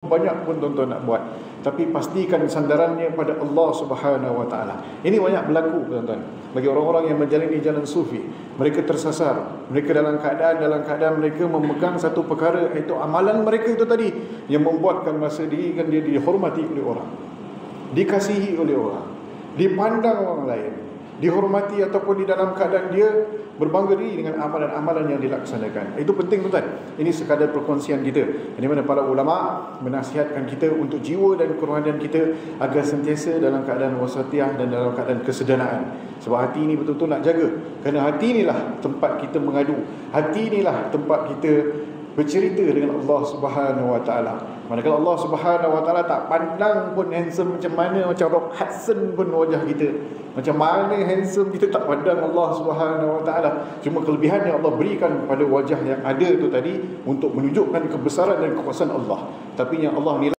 Banyak pun tuan-tuan nak buat, tapi pastikan sandarannya pada Allah Subhanahu Wa Taala. Ini banyak berlaku tuan-tuan bagi orang-orang yang menjalani jalan sufi. Mereka tersasar, mereka dalam keadaan mereka memegang satu perkara, iaitu amalan mereka itu tadi, yang membuatkan masa diri kan dia dihormati oleh orang, dikasihi oleh orang, dipandang orang lain, dihormati, ataupun di dalam keadaan dia berbangga diri dengan amalan-amalan yang dilaksanakan. Itu penting tuan-tuan. Ini sekadar perkongsian kita, di mana para ulama menasihatkan kita untuk jiwa dan kerohanian kita agar sentiasa dalam keadaan wasatiyah dan dalam keadaan kesederhanaan. Sebab hati ini betul-betul nak jaga, kerana hati inilah tempat kita mengadu, hati inilah tempat kita bercerita dengan Allah Subhanahu Wa Taala. Manakala Allah Subhanahu Wa Taala tak pandang pun handsome macam mana, macam Rock Hudson pun wajah kita, macam mana handsome kita, tak pandang Allah Subhanahu Wa Taala. Cuma kelebihan yang Allah berikan pada wajah yang ada itu tadi untuk menunjukkan kebesaran dan kekuasaan Allah. Tapi yang Allah nilai